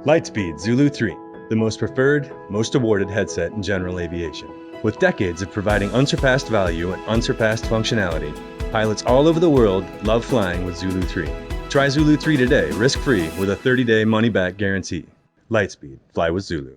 Lightspeed Zulu 3, the most preferred, most awarded headset in general aviation. With decades of providing unsurpassed value and unsurpassed functionality, pilots all over the world love flying with Zulu 3. Try Zulu 3 today, risk-free, with a 30-day money-back guarantee. Lightspeed, fly with Zulu.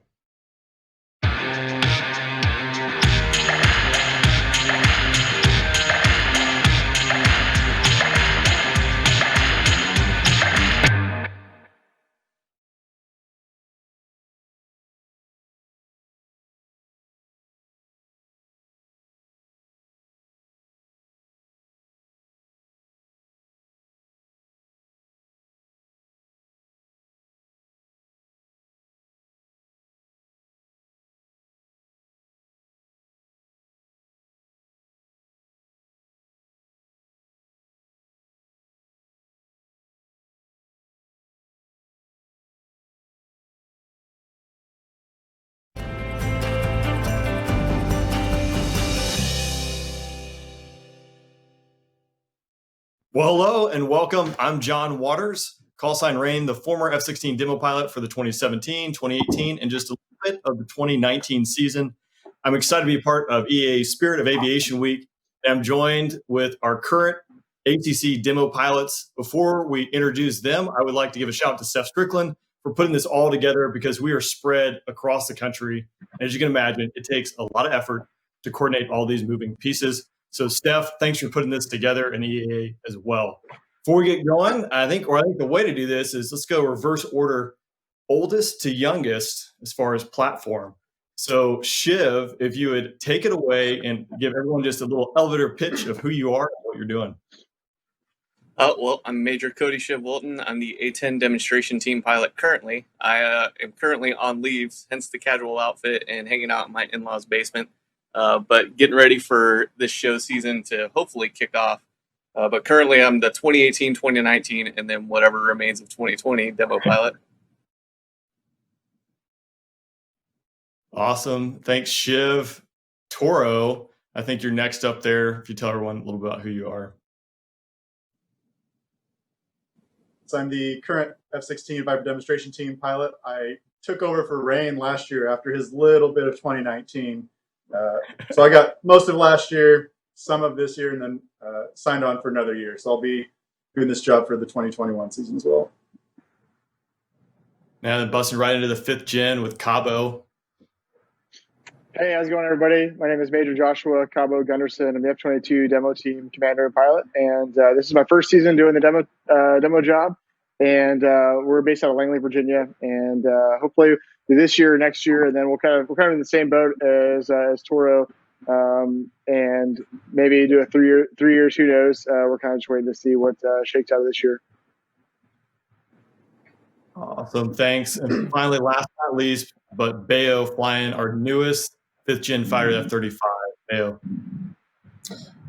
Well, hello and welcome. I'm John Waters, call sign Rain, the former F-16 demo pilot for the 2017, 2018, and just a little bit of the 2019 season. I'm excited to be a part of EAA Spirit of Aviation Week. I'm joined with our current ATC demo pilots. Before we introduce them, I would like to give a shout out to Steph Strickland for putting this all together because we are spread across the country. And as you can imagine, it takes a lot of effort to coordinate all these moving pieces. So, Steph, thanks for putting this together in EAA as well. Before we get going, I think the way to do this is let's go reverse order, oldest to youngest as far as platform. So, ShIV, if you would take it away and give everyone just a little elevator pitch of who you are and what you're doing. Well, I'm Major Cody ShIV Wilton. I'm the A-10 demonstration team pilot currently. I am currently on leave, hence the casual outfit and hanging out in my in-laws' basement. But getting ready for this show season to hopefully kick off. But currently I'm the 2018, 2019, and then whatever remains of 2020 demo pilot. Awesome. Thanks, ShIV. TORO, I think you're next up there. If you tell everyone a little bit about who you are. So I'm the current F-16 Viper demonstration team pilot. I took over for Rain last year after his little bit of 2019. So I got most of last year, some of this year, and then signed on for another year. So I'll be doing this job for the 2021 season as well. Now then busting right into the 5th gen with CABO. Hey, how's it going, everybody? My name is Major Joshua CABO Gunderson. I'm the F-22 Demo Team Commander and Pilot, and this is my first season doing the demo job. And we're based out of Langley, Virginia, and hopefully this year or next year, and then we're kind of in the same boat as TORO, and maybe do a 3 years. Who knows? We're kind of just waiting to see what shakes out of this year. Awesome, thanks. And finally, last but not least, but BEO flying our newest 5th gen fighter, F-35. BEO.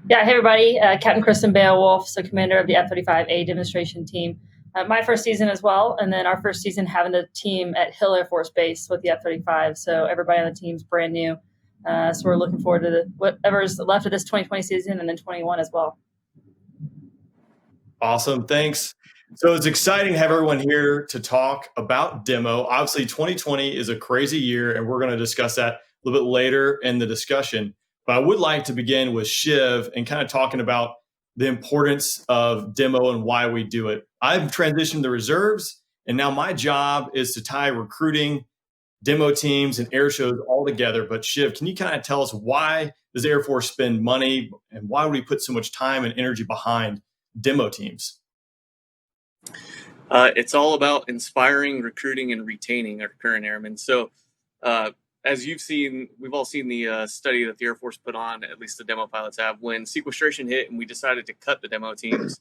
Yeah, hey everybody, Captain Kristen Wolfe, so commander of the F-35A demonstration team. My first season as well, and then our first season having the team at Hill Air Force Base with the F-35. So everybody on the team's brand new. So we're looking forward to whatever's left of this 2020 season and then 21 as well. Awesome, thanks. So it's exciting to have everyone here to talk about demo. Obviously, 2020 is a crazy year, and we're going to discuss that a little bit later in the discussion. But I would like to begin with ShIV and kind of talking about the importance of demo and why we do it. I've transitioned to the reserves, and now my job is to tie recruiting, demo teams, and air shows all together. But ShIV, can you kind of tell us why does the Air Force spend money, and why would we put so much time and energy behind demo teams? It's all about inspiring, recruiting, and retaining our current airmen. So as you've seen, we've all seen the study that the Air Force put on, at least the demo pilots have. When sequestration hit and we decided to cut the demo teams,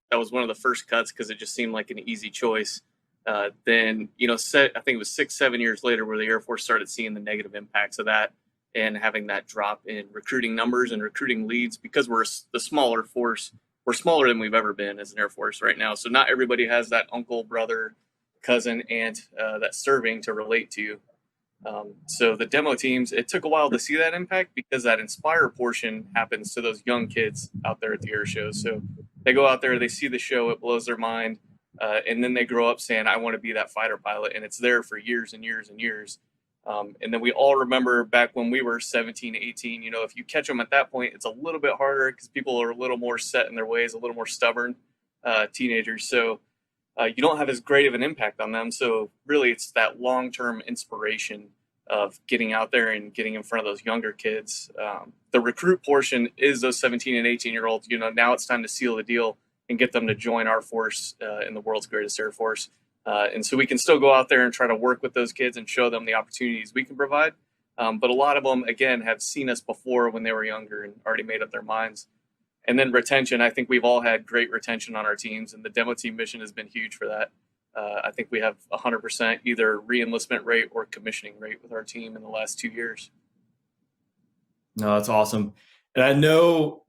that was one of the first cuts because it just seemed like an easy choice. Then, I think it was 6-7 years later where the Air Force started seeing the negative impacts of that and having that drop in recruiting numbers and recruiting leads because we're the smaller force. We're smaller than we've ever been as an Air Force right now. So not everybody has that uncle, brother, cousin, aunt that's serving to relate to. So the demo teams, it took a while to see that impact because that inspire portion happens to those young kids out there at the air shows. So they go out there, they see the show, it blows their mind. And then they grow up saying, I want to be that fighter pilot. And it's there for years and years and years. And then we all remember back when we were 17, 18, if you catch them at that point, it's a little bit harder because people are a little more set in their ways, a little more stubborn teenagers. So you don't have as great of an impact on them. So really, it's that long-term inspiration of getting out there and getting in front of those younger kids. The recruit portion is those 17 and 18-year-olds. Now it's time to seal the deal and get them to join our force in the world's greatest Air Force. And so we can still go out there and try to work with those kids and show them the opportunities we can provide. But a lot of them, again, have seen us before when they were younger and already made up their minds. And then retention, I think we've all had great retention on our teams, and the demo team mission has been huge for that. I think we have 100% either re-enlistment rate or commissioning rate with our team in the last 2 years. No, that's awesome. And I know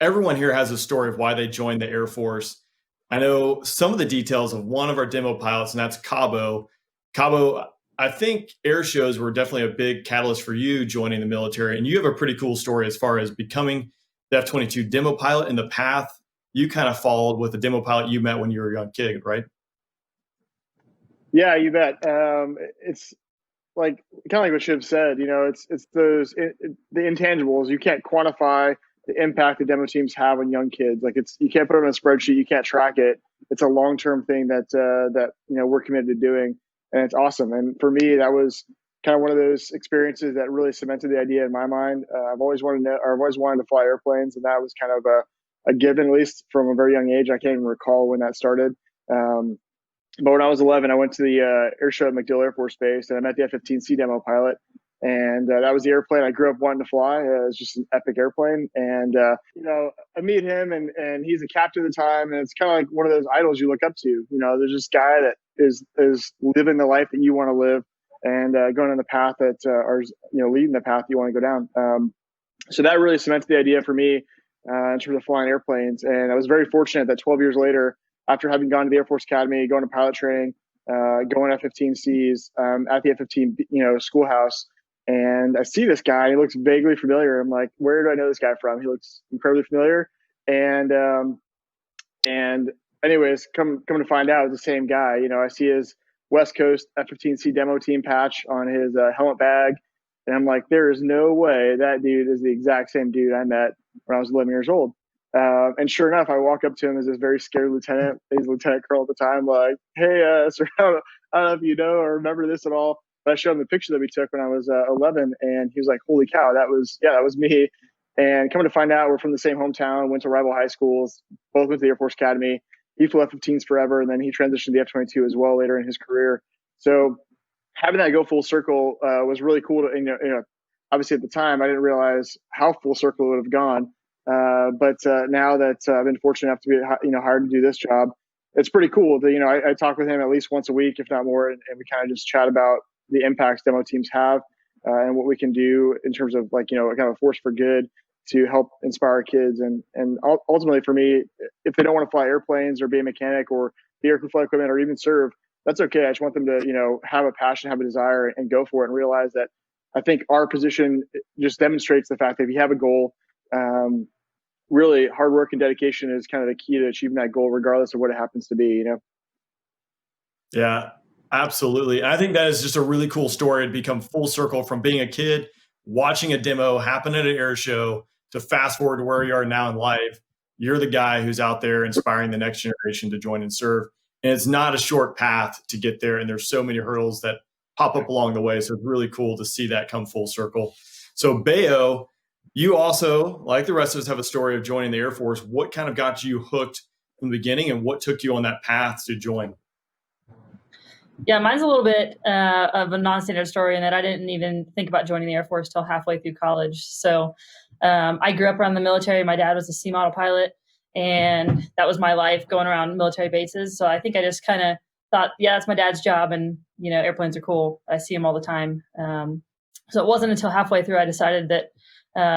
everyone here has a story of why they joined the Air Force. I know some of the details of one of our demo pilots, and that's CABO. CABO, I think air shows were definitely a big catalyst for you joining the military. And you have a pretty cool story as far as becoming the F-22 demo pilot and the path you kind of followed with the demo pilot you met when you were a young kid, right? Yeah, you bet. It's like kind of like what ShIV said. It's those the intangibles. You can't quantify the impact the demo teams have on young kids. Like you can't put it on a spreadsheet. You can't track it. It's a long-term thing that we're committed to doing, and it's awesome. And for me, that was kind of one of those experiences that really cemented the idea in my mind. I've always wanted to fly airplanes, and that was kind of a given, at least from a very young age. I can't even recall when that started. But when I was 11, I went to the air show at MacDill Air Force Base, and I met the F-15C demo pilot. And that was the airplane I grew up wanting to fly. It was just an epic airplane. And, I meet him, and he's a captain at the time. And it's kind of like one of those idols you look up to. There's this guy that is living the life that you want to live and going on the path that leading the path you want to go down. So that really cemented the idea for me in terms of flying airplanes. And I was very fortunate that 12 years later, after having gone to the Air Force Academy, going to pilot training, going F-15Cs at the F-15 schoolhouse, and I see this guy. He looks vaguely familiar. I'm like, where do I know this guy from? He looks incredibly familiar. And anyways, come to find out, it's the same guy. I see his West Coast F-15C demo team patch on his helmet bag, and I'm like, there is no way that dude is the exact same dude I met when I was 11 years old. And sure enough, I walk up to him as this very scared lieutenant. He's lieutenant colonel at the time, like, hey, sir, I don't know if you know or remember this at all. But I showed him the picture that we took when I was 11, and he was like, holy cow, that was me. And coming to find out, we're from the same hometown, went to rival high schools, both went to the Air Force Academy. He flew F-15s forever, and then he transitioned to the F-22 as well later in his career. So having that go full circle was really cool. Obviously at the time, I didn't realize how full circle it would have gone. But now that I've been fortunate enough to be, hired to do this job, it's pretty cool. I talk with him at least once a week, if not more, and we kind of just chat about the impacts demo teams have and what we can do in terms of kind of a force for good to help inspire kids. And ultimately for me, if they don't want to fly airplanes or be a mechanic or be aircrew flight equipment or even serve, that's okay. I just want them to, have a passion, have a desire, and go for it, and realize that I think our position just demonstrates the fact that if you have a goal, really hard work and dedication is kind of the key to achieving that goal, regardless of what it happens to be, Yeah, absolutely. I think that is just a really cool story to become full circle from being a kid, watching a demo happen at an air show, to fast forward to where you are now in life. You're the guy who's out there inspiring the next generation to join and serve. And it's not a short path to get there. And there's so many hurdles that pop up along the way. So it's really cool to see that come full circle. So BEO, you also, like the rest of us, have a story of joining the Air Force. What kind of got you hooked from the beginning, and what took you on that path to join? Yeah, mine's a little bit of a non-standard story in that I didn't even think about joining the Air Force till halfway through college. So I grew up around the military. My dad was a C model pilot, and that was my life, going around military bases. So I think I just kind of thought, yeah, that's my dad's job, and airplanes are cool. I see them all the time. So it wasn't until halfway through I decided that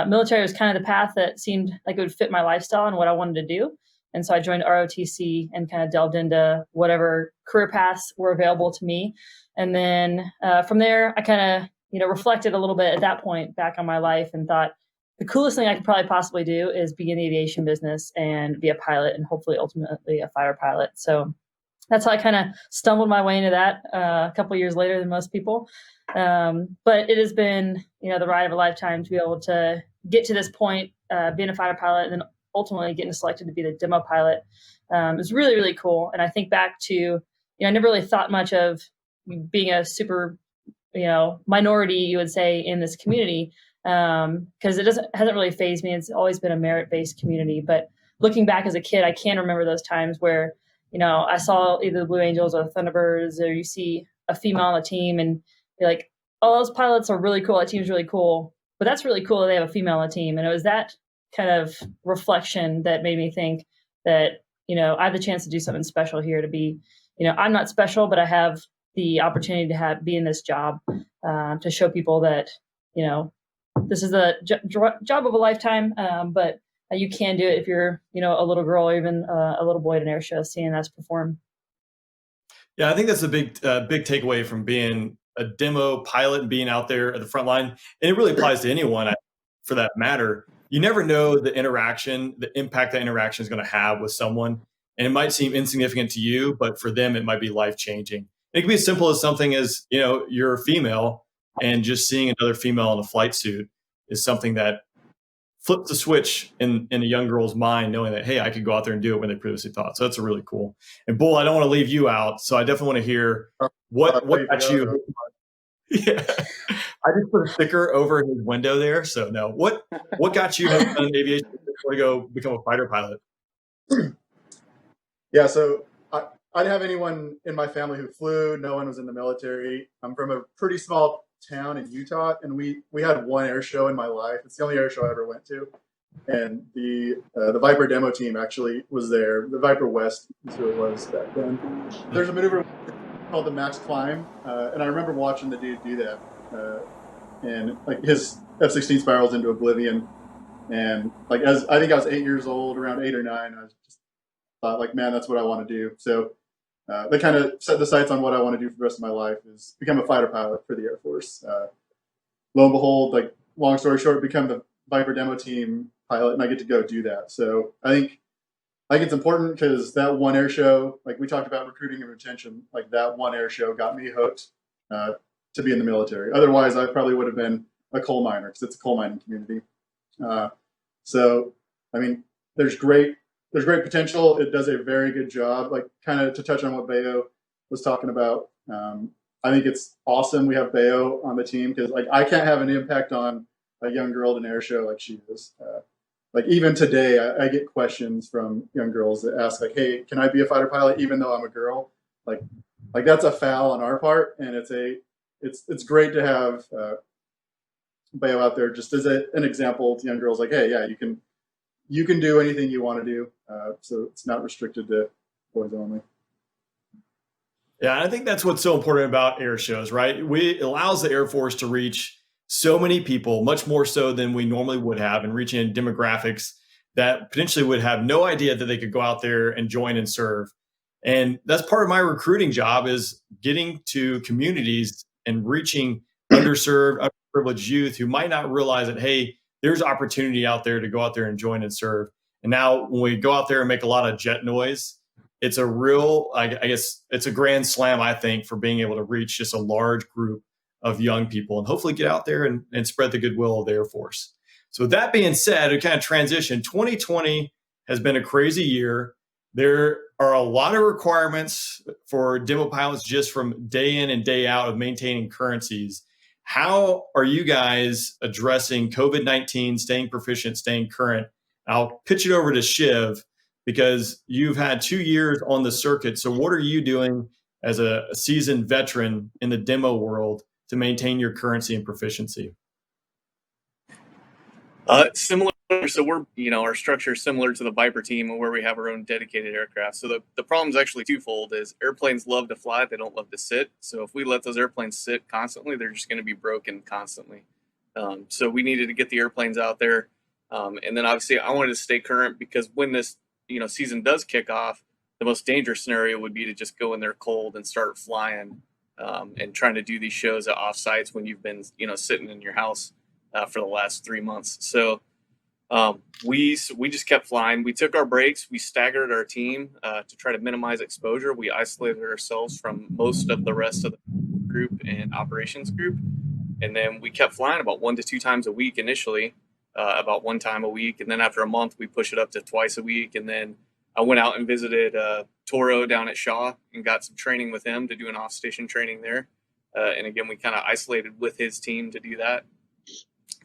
military was kind of the path that seemed like it would fit my lifestyle and what I wanted to do. And so I joined ROTC and kind of delved into whatever career paths were available to me. And then from there, I kind of, reflected a little bit at that point back on my life and thought the coolest thing I could probably possibly do is be in the aviation business and be a pilot and hopefully ultimately a fighter pilot. So that's how I kind of stumbled my way into that a couple years later than most people. But it has been, the ride of a lifetime to be able to get to this point, being a fighter pilot, and then ultimately getting selected to be the demo pilot. Is really, really cool. And I think back to, I never really thought much of being a super, minority, you would say, in this community, because it hasn't really fazed me. It's always been a merit-based community. But looking back as a kid, I can remember those times where, I saw either the Blue Angels or the Thunderbirds, or you see a female on the team and you're like, oh, those pilots are really cool. That team's really cool. But that's really cool that they have a female on the team. And it was that kind of reflection that made me think that, I have the chance to do something special here, to be, I'm not special, but I have the opportunity to be in this job, to show people that, this is the job of a lifetime, but you can do it if you're, a little girl or even a little boy at an air show seeing us perform. Yeah, I think that's a big takeaway from being a demo pilot and being out there at the front line. And it really applies to anyone for that matter. You never know the impact that interaction is going to have with someone. And it might seem insignificant to you, but for them, it might be life-changing. It can be as simple as something as, you're a female, and just seeing another female in a flight suit is something that flips the switch in a young girl's mind, knowing that, hey, I could go out there and do it when they previously thought. So that's really cool. And Bull, I don't want to leave you out, so I definitely want to hear what got you. Yeah, I just put a sticker over his window there. So no, what got you in aviation to go become a fighter pilot? Yeah, so I didn't have anyone in my family who flew. No one was in the military. I'm from a pretty small town in Utah, and we had one air show in my life. It's the only air show I ever went to, and the Viper demo team actually was there. The Viper West is who it was back then. There's a maneuver called the max climb, and I remember watching the dude do that, and like his F-16 spirals into oblivion, and like as I think I was 8 years old, around 8 or 9, I was just thought like, man, that's what I want to do. So that kind of set the sights on what I want to do for the rest of my life, is become a fighter pilot for the Air Force. Lo and behold, like long story short, become the Viper demo team pilot, and I get to go do that. So I think it's important, because that one air show, like we talked about recruiting and retention, like that one air show got me hooked to be in the military. Otherwise, I probably would have been a coal miner, because it's a coal mining community. So, I mean, there's great potential. It does a very good job. Like, kind of to touch on what BEO was talking about, I think it's awesome we have BEO on the team, because like I can't have an impact on a young girl at an air show like she is. Like even today, I get questions from young girls that ask like, "Hey, can I be a fighter pilot even though I'm a girl?" Like that's a foul on our part, and it's great to have BEO out there just as an example to young girls. Like, hey, yeah, you can do anything you want to do, so it's not restricted to boys only. Yeah, I think that's what's so important about air shows, right? It allows the Air Force to reach so many people, much more so than we normally would have, and reaching in demographics that potentially would have no idea that they could go out there and join and serve. And that's part of my recruiting job, is getting to communities and reaching underserved, underprivileged youth who might not realize that, hey, there's opportunity out there to go out there and join and serve. And now when we go out there and make a lot of jet noise, it's a real, I guess it's a grand slam, I think, for being able to reach just a large group of young people and hopefully get out there and spread the goodwill of the Air Force. So with that being said, to kind of transition, 2020 has been a crazy year. There are a lot of requirements for demo pilots just from day in and day out of maintaining currencies. How are you guys addressing COVID-19, staying proficient, staying current? I'll pitch it over to ShIV, because you've had 2 years on the circuit. So what are you doing as a seasoned veteran in the demo world to maintain your currency and proficiency? Similar. So we're, our structure is similar to the Viper team, where we have our own dedicated aircraft. So the problem is actually twofold: is airplanes love to fly, they don't love to sit. So if we let those airplanes sit constantly, they're just going to be broken constantly. So we needed to get the airplanes out there. And then obviously I wanted to stay current, because when this, season does kick off, the most dangerous scenario would be to just go in there cold and start flying, and trying to do these shows at off sites when you've been, sitting in your house for the last 3 months. So We just kept flying. We took our breaks. We staggered our team to try to minimize exposure. We isolated ourselves from most of the rest of the group and operations group, and then we kept flying about 1 to 2 times a week initially, about 1 time a week, and then after a month we pushed it up to twice a week. And then I went out and visited TORO down at Shaw and got some training with him to do an off-station training there. And again, we kind of isolated with his team to do that.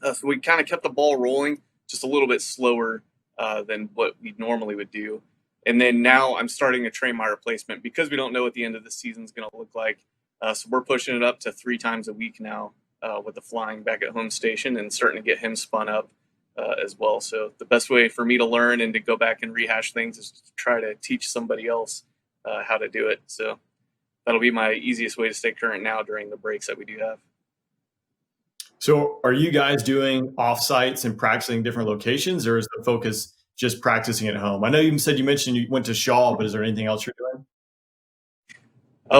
So we kind of kept the ball rolling, just a little bit slower than what we normally would do. And then now I'm starting to train my replacement because we don't know what the end of the season is going to look like. So we're pushing it up to 3 times a week now with the flying back at home station and starting to get him spun up as well. So the best way for me to learn and to go back and rehash things is to try to teach somebody else how to do it. So that'll be my easiest way to stay current now during the breaks that we do have. So are you guys doing offsites and practicing different locations, or is the focus just practicing at home? I know you mentioned you went to Shaw, but is there anything else you're doing?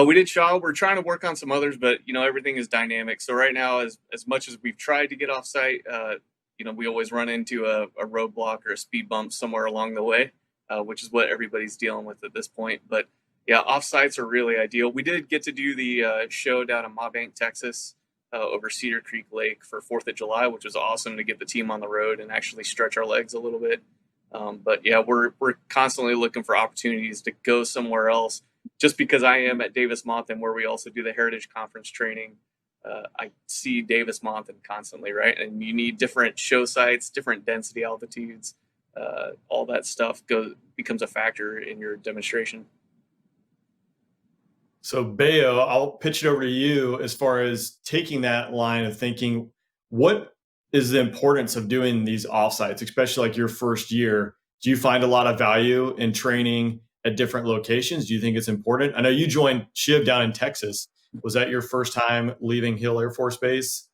We did Shaw. We're trying to work on some others, but everything is dynamic. So right now, as much as we've tried to get offsite, we always run into a roadblock or a speed bump somewhere along the way, which is what everybody's dealing with at this point. But yeah, offsites are really ideal. We did get to do the show down in Mabank, Texas, over Cedar Creek Lake for 4th of July, which was awesome to get the team on the road and actually stretch our legs a little bit. But yeah, we're constantly looking for opportunities to go somewhere else. Just because I am at Davis-Monthan, where we also do the Heritage Conference training, I see Davis-Monthan constantly, right? And you need different show sites, different density altitudes, all that stuff becomes a factor in your demonstration. So Beo, I'll pitch it over to you as far as taking that line of thinking. What is the importance of doing these offsites, especially like your first year? Do you find a lot of value in training at different locations? Do you think it's important? I know you joined ShIV down in Texas. Was that your first time leaving Hill Air Force Base?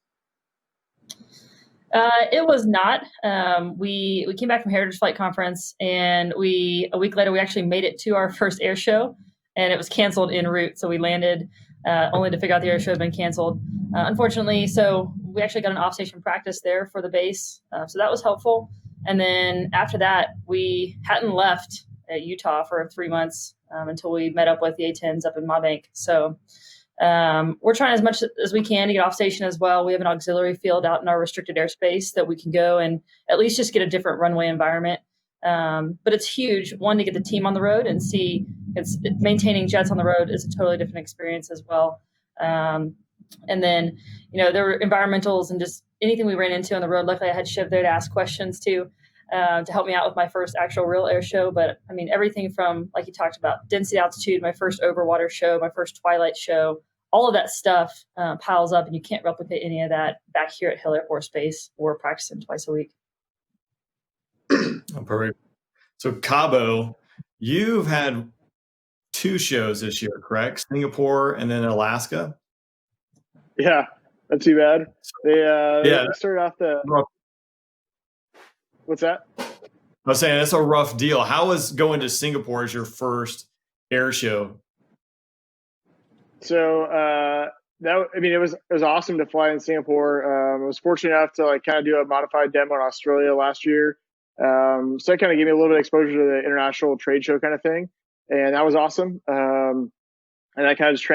It was not. We came back from Heritage Flight Conference, and a week later we actually made it to our first air show, and it was canceled en route. So we landed only to figure out the air show had been canceled, unfortunately. So we actually got an off-station practice there for the base. So that was helpful. And then after that, we hadn't left at Utah for 3 months until we met up with the A-10s up in Mabank. So we're trying as much as we can to get off station as well. We have an auxiliary field out in our restricted airspace that we can go and at least just get a different runway environment. But it's huge, one, to get the team on the road, and see, maintaining jets on the road is a totally different experience as well. And then, there were environmentals and just anything we ran into on the road. Luckily, I had ShIV there to ask questions to help me out with my first actual real air show. But I mean, everything from, like you talked about, density altitude, my first overwater show, my first twilight show, all of that stuff piles up, and you can't replicate any of that back here at Hill Air Force Base. We're practicing twice a week. Oh, perfect. So CABO, you've had 2 shows this year, correct? Singapore and then Alaska. Yeah, not too bad. They started off the. What's that? I was saying that's a rough deal. How was going to Singapore as your first air show? So it was awesome to fly in Singapore. I was fortunate enough to kind of do a modified demo in Australia last year. So that kind of gave me a little bit of exposure to the international trade show kind of thing, and that was awesome. And I kind of just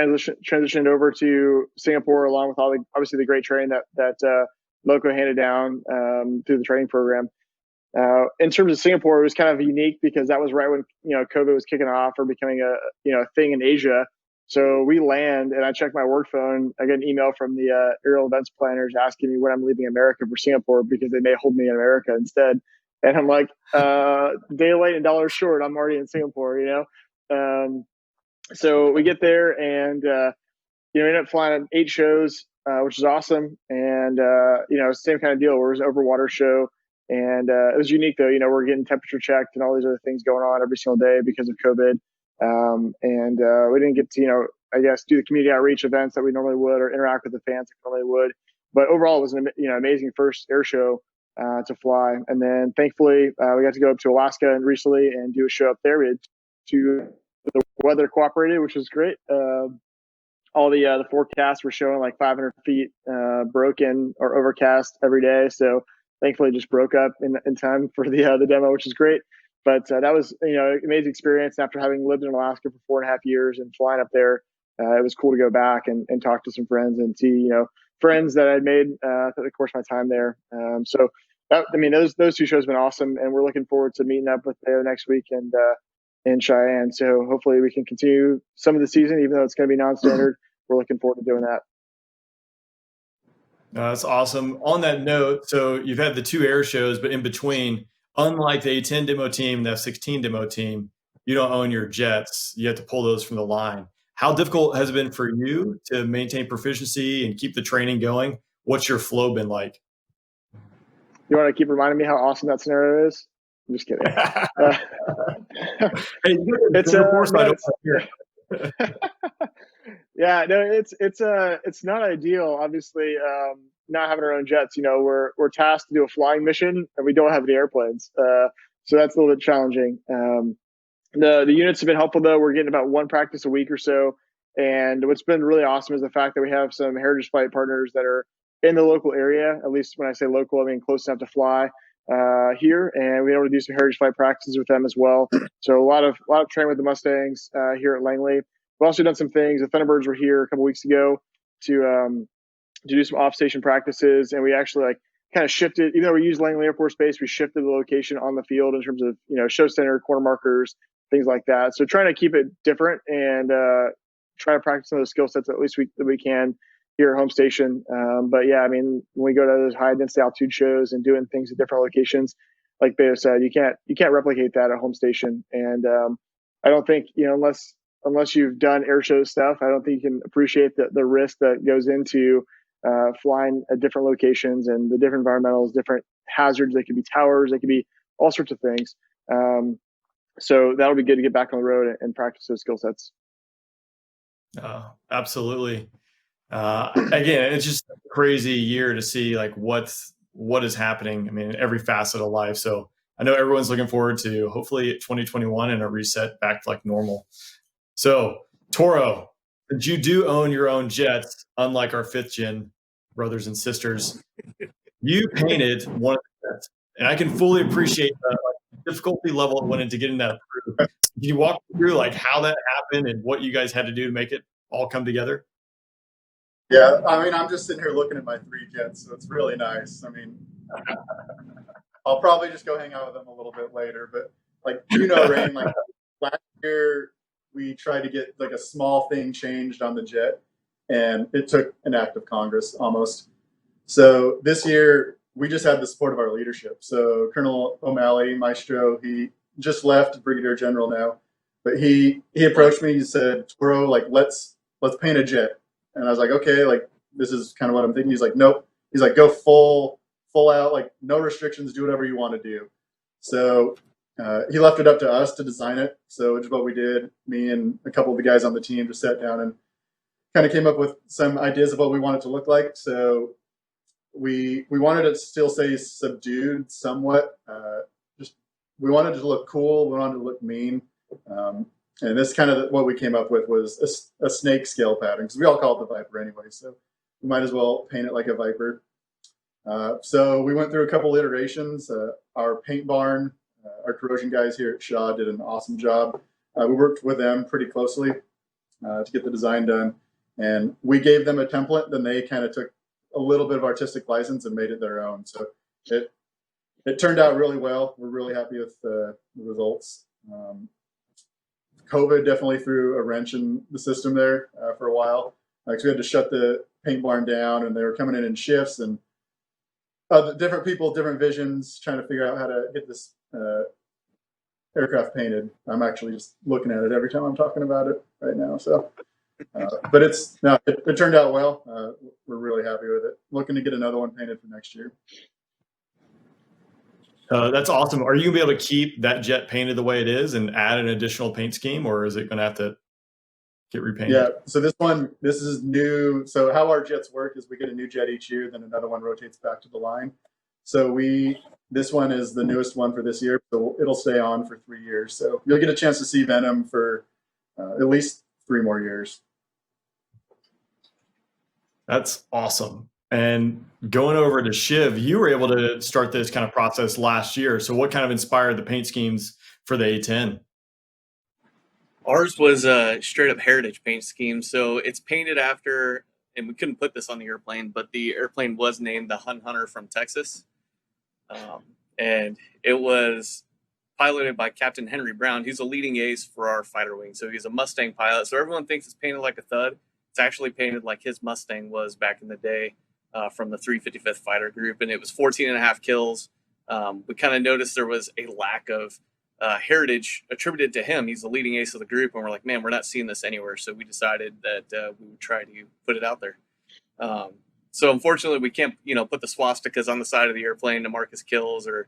transitioned over to Singapore along with obviously the great training that Loco handed down through the training program. In terms of Singapore, it was kind of unique because that was right when COVID was kicking off or becoming a thing in Asia. So we land, and I check my work phone. I get an email from the aerial events planners asking me when I'm leaving America for Singapore because they may hold me in America instead. And I'm like, day late and dollar short. I'm already in Singapore, So we get there, and we ended up flying on 8 shows, which is awesome. And same kind of deal. Where it was an overwater show, and it was unique though. We're getting temperature checked and all these other things going on every single day because of COVID. And we didn't get to do the community outreach events that we normally would, or interact with the fans like we normally would. But overall, it was an amazing first air show to fly. And then thankfully, we got to go up to Alaska and recently and do a show up there. We had the weather cooperated, which was great. All the forecasts were showing like 500 feet broken or overcast every day. So thankfully just broke up in time for the demo, which is great. But that was, an amazing experience. After having lived in Alaska for 4.5 years and flying up there, it was cool to go back and talk to some friends and see, friends that I'd made throughout the course of my time there. So those two shows have been awesome, and we're looking forward to meeting up with Theo next week and in Cheyenne. So hopefully we can continue some of the season, even though it's going to be non-standard. We're looking forward to doing that. That's awesome. On that note, so you've had the 2 air shows, but in between, unlike the A-10 demo team, the F-16 demo team, you don't own your jets. You have to pull those from the line. How difficult has it been for you to maintain proficiency and keep the training going? What's your flow been like? You want to keep reminding me how awesome that scenario is? I'm just kidding. Hey, it's yeah, no, it's not ideal. Obviously, not having our own jets. We're tasked to do a flying mission, and we don't have any airplanes, so that's a little bit challenging. The units have been helpful though. We're getting about 1 practice a week or so, and what's been really awesome is the fact that we have some heritage flight partners that are in the local area. At least when I say local, I mean close enough to fly here, and we're able to do some heritage flight practices with them as well. So a lot of training with the Mustangs here at Langley. We've also done some things. The Thunderbirds were here a couple weeks ago to do some off-station practices, and we actually kind of shifted. Even though we use Langley Air Force Base, we shifted the location on the field in terms of show center, corner markers, things like that. So trying to keep it different and try to practice some of those skill sets at least that we can here at home station. But yeah, when we go to those high density altitude shows and doing things at different locations, like Beo said, you can't replicate that at home station. And I don't think unless you've done air show stuff, I don't think you can appreciate the risk that goes into flying at different locations and the different environmentals, different hazards. They could be towers, they could be all sorts of things. So that'll be good to get back on the road and practice those skill sets. Absolutely. Again, it's just a crazy year to see what is happening. Every facet of life. So I know everyone's looking forward to hopefully 2021 and a reset back to like-normal. So TORO, you do own your own jets, unlike our 5th gen brothers and sisters. You painted one of the jets, and I can fully appreciate the difficulty level it went into getting that through. Can you walk through how that happened and what you guys had to do to make it all come together? Yeah, I'm just sitting here looking at my 3 jets, so it's really nice. I'll probably just go hang out with them a little bit later, but Rain, last year we tried to get a small thing changed on the jet, and it took an act of Congress almost. So this year we just had the support of our leadership. So Colonel O'Malley, Maestro, he just left, Brigadier General now, but he approached me. He said, "TORO, let's paint a jet." And I was like, "Okay, this is kind of what I'm thinking." He's like, "Nope." He's like, "Go full out, no restrictions, do whatever you want to do." So he left it up to us to design it. So which is what we did. Me and a couple of the guys on the team just sat down and kind of came up with some ideas of what we want it to look like. So we wanted it to still say subdued somewhat. We wanted it to look cool. We wanted it to look mean. And this kind of what we came up with was a snake scale pattern, because we all call it the Viper anyway. So we might as well paint it like a Viper. So we went through a couple iterations. Our paint barn, our corrosion guys here at ShIV did an awesome job. We worked with them pretty closely to get the design done. And we gave them a template, then they kind of took a little bit of artistic license and made it their own. So it turned out really well. We're really happy with the results. COVID definitely threw a wrench in the system there for a while. So we had to shut the paint barn down, and they were coming in shifts, and different people, different visions, trying to figure out how to get this aircraft painted. I'm actually just looking at it every time I'm talking about it right now. So, but it turned out well. We're really happy with it. Looking to get another one painted for next year. That's awesome. Are you going to be able to keep that jet painted the way it is and add an additional paint scheme, or is it going to have to get repainted? Yeah, so this is new. So how our jets work is we get a new jet each year, then another one rotates back to the line. So this one is the newest one for this year, so it'll stay on for 3 years. So you'll get a chance to see Venom for at least 3 more years. That's awesome. And going over to ShIV, you were able to start this kind of process last year. So what kind of inspired the paint schemes for the A10? Ours was a straight up heritage paint scheme. So it's painted after, and we couldn't put this on the airplane, but the airplane was named the Hun Hunter from Texas. And it was piloted by Captain Henry Brown. He's a leading ace for our fighter wing. So he's a Mustang pilot. So everyone thinks it's painted like a Thud. It's actually painted like his Mustang was back in the day from the 355th Fighter Group. And it was 14 and a half kills. We kind of noticed there was a lack of heritage attributed to him. He's the leading ace of the group. And we're like, man, we're not seeing this anywhere. So we decided that we would try to put it out there. So unfortunately, we can't, put the swastikas on the side of the airplane to mark his kills or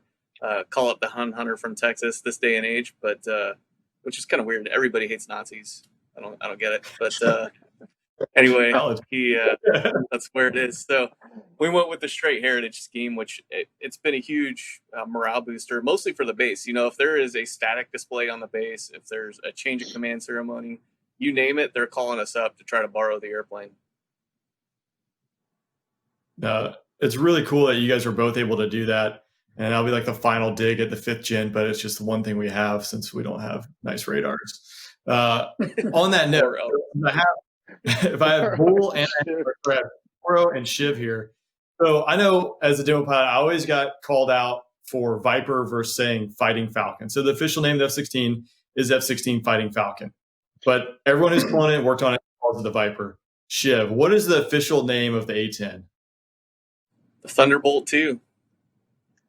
call it the Hun Hunter from Texas this day and age, but which is kind of weird. Everybody hates Nazis. I don't get it, but anyway, that's where it is. So we went with the straight heritage scheme, which it's been a huge morale booster, mostly for the base. If there is a static display on the base, if there's a change of command ceremony, you name it, they're calling us up to try to borrow the airplane. It's really cool that you guys were both able to do that. And that'll be like the final dig at the 5th gen, but it's just the one thing we have since we don't have nice radars. On that note, if I have Bull and TORO and ShIV here. So I know as a demo pilot, I always got called out for Viper versus saying Fighting Falcon. So the official name of the F-16 is F-16 Fighting Falcon. But everyone who's flown it and worked on it calls it the Viper. ShIV, what is the official name of the A-10? The Thunderbolt 2.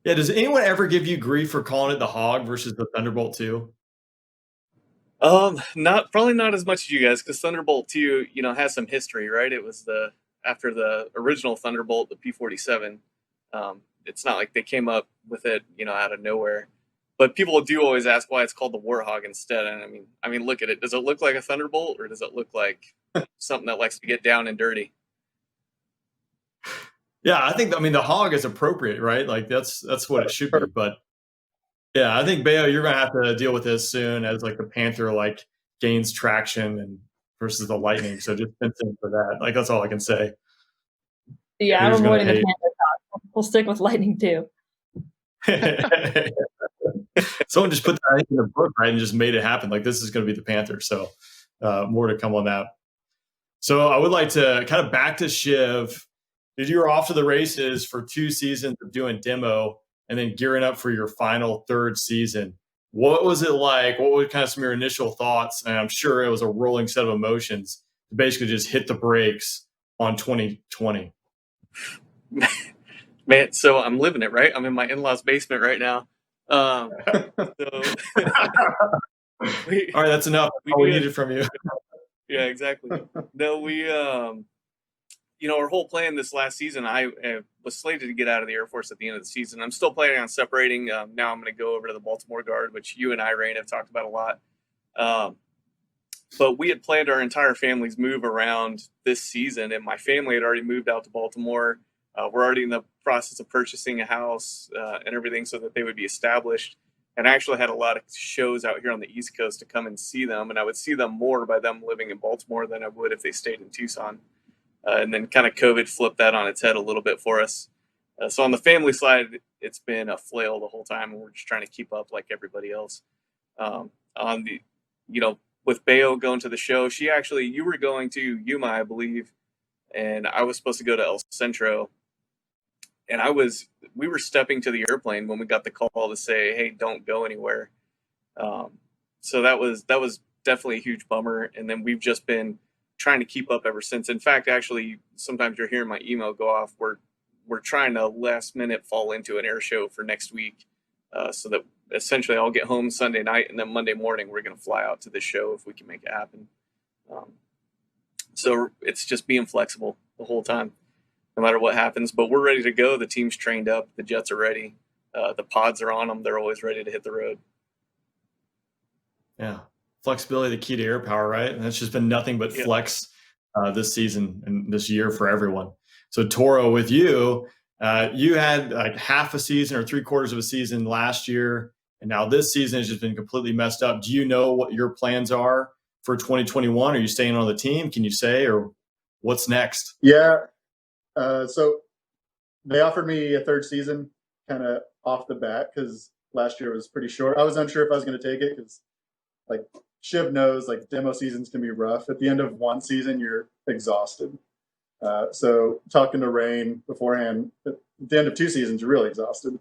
Yeah, does anyone ever give you grief for calling it the Hog versus the Thunderbolt 2? Probably not as much as you guys, because Thunderbolt 2, has some history, right? It was after the original Thunderbolt, the P-47. It's not like they came up with it, out of nowhere. But people do always ask why it's called the Warhog instead. And I mean, look at it. Does it look like a Thunderbolt, or does it look like something that likes to get down and dirty? Yeah, I think the Hog is appropriate, right? Like that's what it should be. But yeah, I think BEO, you're gonna have to deal with this soon as like the Panther gains traction and versus the Lightning. So just fencing for that. Like that's all I can say. Yeah, I'm avoiding the Panther talk. We'll stick with Lightning too. Someone just put that in the book, right, and just made it happen. Like this is going to be the Panther. So more to come on that. So I would like to kind of back to ShIV. You were off to the races for 2 seasons of doing demo and then gearing up for your final 3rd season. What was it like? What were kind of some of your initial thoughts? And I'm sure it was a rolling set of emotions to basically just hit the brakes on 2020. Man, so I'm living it, right? I'm in my in-laws' basement right now. All right, that's enough. That's all we needed from you. Yeah, exactly. No, we our whole plan this last season, I was slated to get out of the Air Force at the end of the season. I'm still planning on separating. Now I'm going to go over to the Baltimore Guard, which you and I, Rain, have talked about a lot. But we had planned our entire family's move around this season, and my family had already moved out to Baltimore. We're already in the process of purchasing a house and everything so that they would be established. And I actually had a lot of shows out here on the East Coast to come and see them, and I would see them more by them living in Baltimore than I would if they stayed in Tucson. And then kind of COVID flipped that on its head a little bit for us. So on the family side, it's been a flail the whole time, and we're just trying to keep up like everybody else. On the, with BEO going to the show, you were going to Yuma, I believe, and I was supposed to go to El Centro. And we were stepping to the airplane when we got the call to say, hey, don't go anywhere. So that was definitely a huge bummer. And then we've just been trying to keep up ever since. In fact, actually, sometimes you're hearing my email go off. We're trying to last minute fall into an air show for next week, so that essentially I'll get home Sunday night, and then Monday morning we're going to fly out to the show if we can make it happen. So it's just being flexible the whole time, no matter what happens. But we're ready to go. The team's trained up. The jets are ready. The pods are on them. They're always ready to hit the road. Yeah. Flexibility, the key to air power, right? And that's just been nothing but flex this season and this year for everyone. So TORO, with you, you had like half a season or 3/4 of a season last year, and now this season has just been completely messed up. Do you know what your plans are for 2021? Are you staying on the team? Can you say, or what's next? Yeah. So they offered me a third season kind of off the bat because last year was pretty short. I was unsure if I was going to take it because, like, ShIV knows, like, demo seasons can be rough. At the end of one season, you're exhausted. So talking to Rain beforehand, at the end of two seasons, you're really exhausted.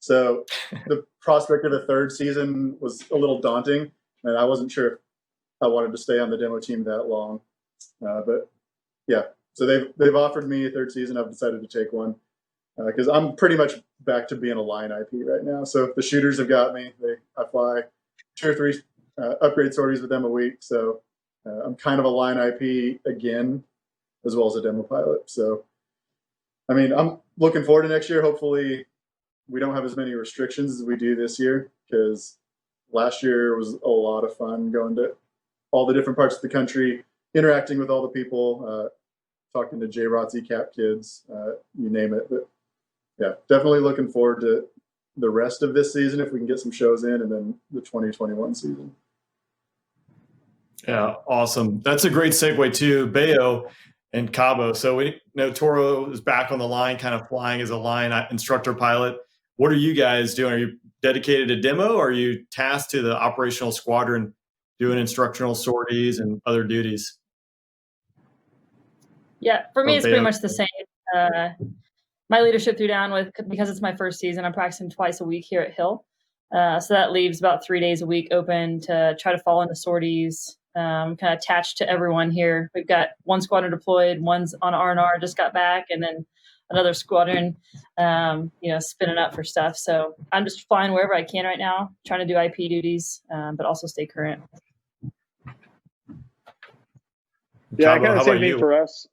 So the prospect of a third season was a little daunting, and I wasn't sure if I wanted to stay on the demo team that long. But yeah, so they've offered me a third season. I've decided to take one because I'm pretty much back to being a line IP right now. So if the shooters have got me, I fly 2 or 3 upgrade sorties with them a week. So I'm kind of a line IP again, as well as a demo pilot. So, I mean, I'm looking forward to next year. Hopefully we don't have as many restrictions as we do this year, because last year was a lot of fun going to all the different parts of the country, interacting with all the people, talking to JROTC Capt kids, you name it. But yeah, definitely looking forward to the rest of this season if we can get some shows in, and then the 2021 season. Yeah, awesome. That's a great segue to BEO and CABO. So we know TORO is back on the line, kind of flying as a line instructor pilot. What are you guys doing? Are you dedicated to demo, or are you tasked to the operational squadron doing instructional sorties and other duties? Yeah, for me, it's pretty much the same. My leadership threw down with, because it's my first season, I'm practicing twice a week here at Hill. So that leaves about 3 days a week open to try to fall into sorties, kind of attached to everyone here. We've got one squadron deployed, one's on R&R, just got back, and then another squadron, spinning up for stuff. So I'm just flying wherever I can right now, trying to do IP duties, but also stay current. Yeah, kind of the same thing for us.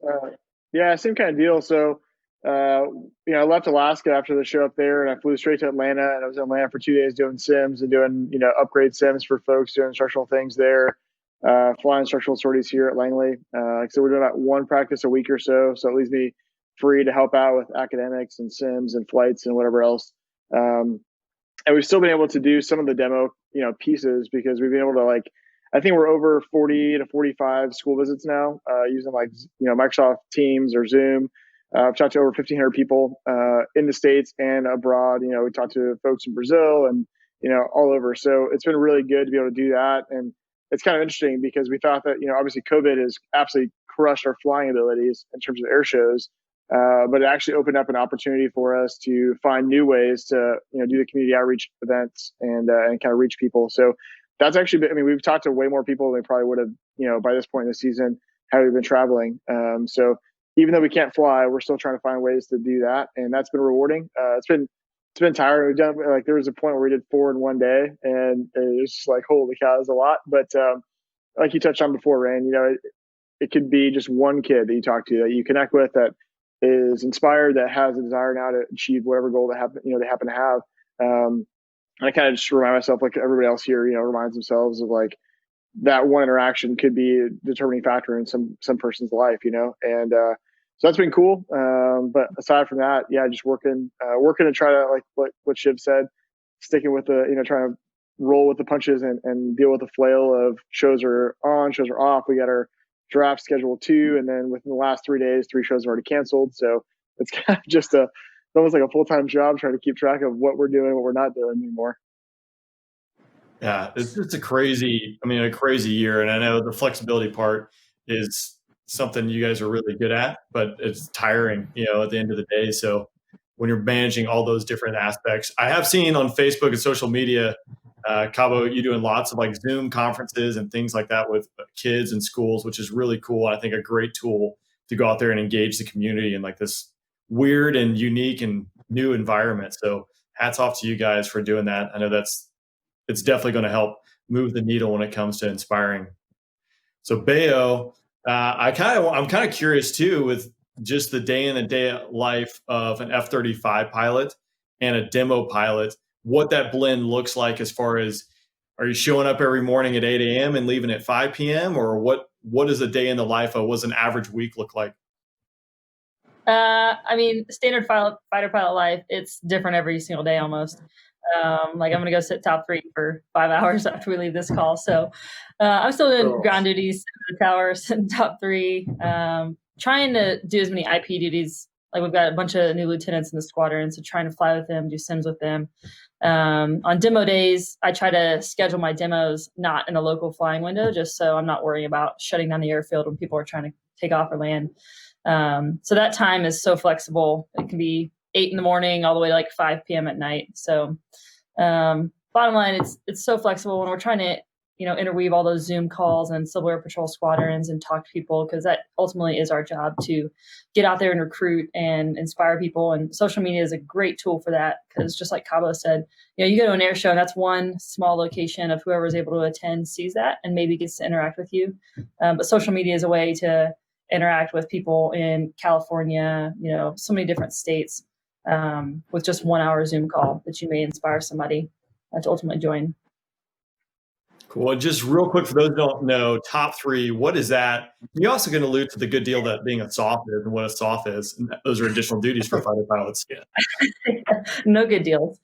Yeah, same kind of deal. So, I left Alaska after the show up there, and I flew straight to Atlanta, and I was in Atlanta for 2 days doing sims and doing, upgrade sims for folks, doing instructional things there, flying instructional sorties here at Langley. So we're doing about one practice a week or so. So it leaves me free to help out with academics and sims and flights and whatever else. And we've still been able to do some of the demo, pieces, because we've been able to, I think we're over 40 to 45 school visits now, using Microsoft Teams or Zoom. I've talked to over 1,500 people in the States and abroad. We talked to folks in Brazil and, all over. So it's been really good to be able to do that. And it's kind of interesting because we thought that, obviously COVID has absolutely crushed our flying abilities in terms of air shows. But it actually opened up an opportunity for us to find new ways to, do the community outreach events and kind of reach people. So that's actually been, we've talked to way more people than we probably would have, by this point in the season, had we been traveling. So even though we can't fly, we're still trying to find ways to do that. And that's been rewarding. It's been tiring. We've done, there was a point where we did 4 in one day, and it was just like, holy cow, that's a lot. But like you touched on before, Rain, it could be just one kid that you talk to, that you connect with, that is inspired, that has a desire now to achieve whatever goal they happen to have. And I kind of just remind myself, like everybody else here, reminds themselves of that one interaction could be a determining factor in some person's life, and so that's been cool. But aside from that, yeah, just working to try to, what ShIV said, sticking with the, trying to roll with the punches and deal with the flail of shows are on, shows are off. We got our draft schedule 2, and then within the last 3 days, 3 shows have already canceled. So it's kind of just it's almost like a full-time job trying to keep track of what we're doing, what we're not doing anymore. Yeah, it's just a crazy year. And I know the flexibility part is something you guys are really good at, but it's tiring, at the end of the day. So when you're managing all those different aspects, I have seen on Facebook and social media, CABO, you doing lots of Zoom conferences and things like that with kids and schools, which is really cool. I think a great tool to go out there and engage the community in this weird and unique and new environment. So hats off to you guys for doing that. I know it's definitely going to help move the needle when it comes to inspiring. So BEO, I'm kind of curious too, with just the day in and day life of an F-35 pilot and a demo pilot, what that blend looks like as far as, are you showing up every morning at 8 a.m. and leaving at 5 p.m. or what is a day in the life of, what's an average week look like? Standard fighter pilot life, it's different every single day almost. I'm going to go sit top 3 for 5 hours after we leave this call. So I'm still doing ground duties in the towers and top 3, trying to do as many IP duties Like we've got a bunch of new lieutenants in the squadron, so trying to fly with them, do sims with them. On demo days, I try to schedule my demos not in a local flying window, just so I'm not worrying about shutting down the airfield when people are trying to take off or land. So that time is so flexible. It can be 8 in the morning all the way to like 5 p.m. at night. So bottom line, it's so flexible when we're trying to interweave all those Zoom calls and Civil Air Patrol squadrons and talk to people, because that ultimately is our job, to get out there and recruit and inspire people. And social media is a great tool for that, because just like CABO said, you go to an air show and that's one small location of whoever's able to attend sees that and maybe gets to interact with you. But social media is a way to interact with people in California, so many different states, with just 1 hour Zoom call that you may inspire somebody to ultimately join. Cool. And just real quick, for those who don't know, top 3, what is that? You also can allude to the good deal that being a SOF is and what a SOF is. And those are additional duties for fighter pilots. Yeah. No good deals.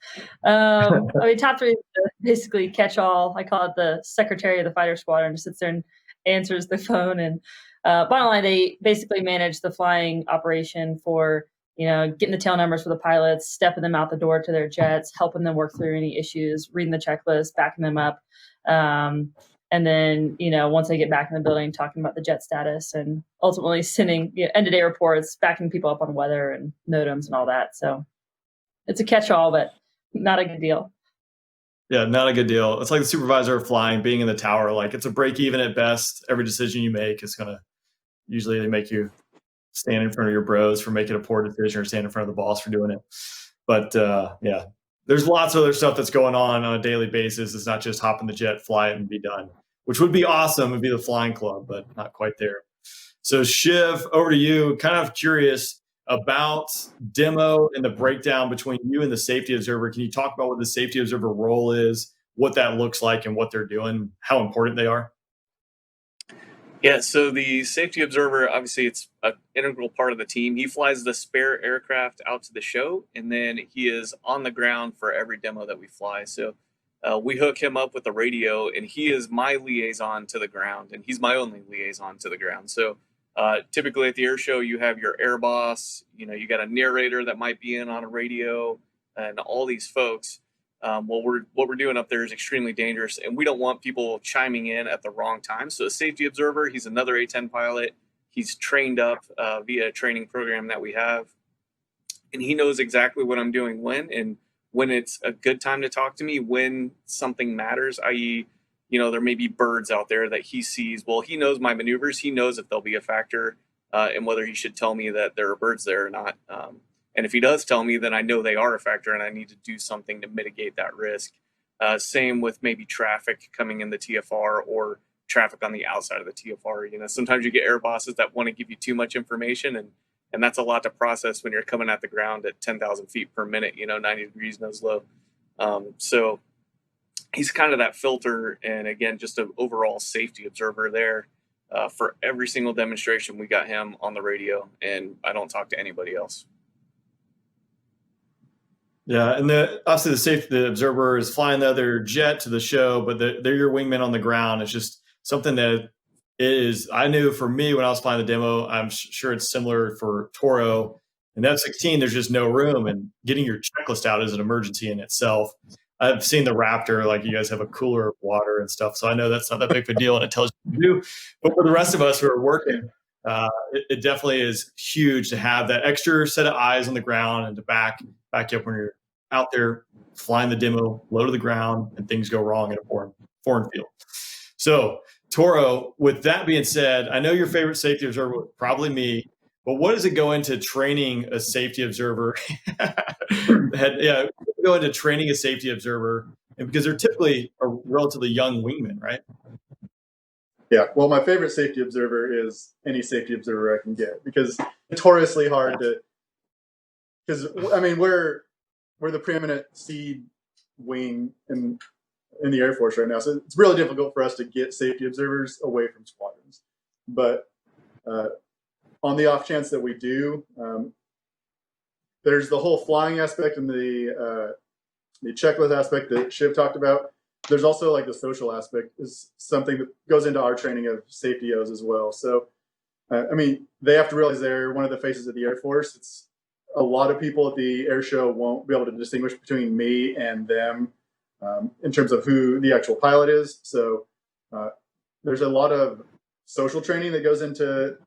Top 3 is basically catch all. I call it the secretary of the fighter squadron, just sits there and answers the phone. And bottom line, they basically manage the flying operation for, getting the tail numbers for the pilots, stepping them out the door to their jets, helping them work through any issues, reading the checklist, backing them up. And then, once they get back in the building, talking about the jet status and ultimately sending end-of-day reports, backing people up on weather and NOTAMs and all that. So it's a catch-all, but not a good deal. Yeah, not a good deal. It's like the supervisor of flying, being in the tower. Like, it's a break even at best. Every decision you make is usually they make you stand in front of your bros for making a poor decision, or stand in front of the boss for doing it. But yeah, there's lots of other stuff that's going on a daily basis. It's not just hop in the jet, fly it, and be done, which would be awesome. It'd be the flying club, but not quite there. So ShIV, over to you. Kind of curious about demo and the breakdown between you and the safety observer. Can you talk about what the safety observer role is, what that looks like, and what they're doing, how important they are? Yeah, so the safety observer, obviously it's an integral part of the team. He flies the spare aircraft out to the show, and then he is on the ground for every demo that we fly. So we hook him up with the radio, and he is my liaison to the ground, and he's my only liaison to the ground. So typically at the air show, you have your air boss, you got a narrator that might be in on a radio, and all these folks. What we're doing up there is extremely dangerous, and we don't want people chiming in at the wrong time. So a safety observer, he's another A-10 pilot. He's trained up via a training program that we have, and he knows exactly what I'm doing when it's a good time to talk to me, when something matters, i.e., there may be birds out there that he sees. Well, he knows my maneuvers. He knows if they'll be a factor and whether he should tell me that there are birds there or not. And if he does tell me, then I know they are a factor and I need to do something to mitigate that risk. Same with maybe traffic coming in the TFR or traffic on the outside of the TFR. Sometimes you get air bosses that want to give you too much information, and that's a lot to process when you're coming at the ground at 10,000 feet per minute, 90 degrees nose low. So he's kind of that filter, and again, just an overall safety observer there. For every single demonstration, we got him on the radio, and I don't talk to anybody else. Yeah, and obviously the observer is flying the other jet to the show, but they're your wingmen on the ground. It's just something that I knew for me when I was flying the demo. I'm sure it's similar for TORO. In the F-16, there's just no room, and getting your checklist out is an emergency in itself. I've seen the Raptor, like you guys have a cooler of water and stuff, so I know that's not that big of a deal, and it tells you what to do. But for the rest of us who are working, it definitely is huge to have that extra set of eyes on the ground and to back you up when you're out there flying the demo low to the ground and things go wrong in a foreign field. So, TORO, with that being said, I know your favorite safety observer was probably me, but what does it go into training a safety observer? Go into training a safety observer, and because they're typically a relatively young wingman, right? Yeah, well, my favorite safety observer is any safety observer I can get, because it's notoriously hard to. Because we're the preeminent seed wing in the Air Force right now, so it's really difficult for us to get safety observers away from squadrons. But on the off chance that we do, there's the whole flying aspect and the checklist aspect that ShIV talked about. There's also like the social aspect is something that goes into our training of safety O's as well. So, they have to realize they're one of the faces of the Air Force. a lot of people at the air show won't be able to distinguish between me and them in terms of who the actual pilot is. So there's a lot of social training that goes into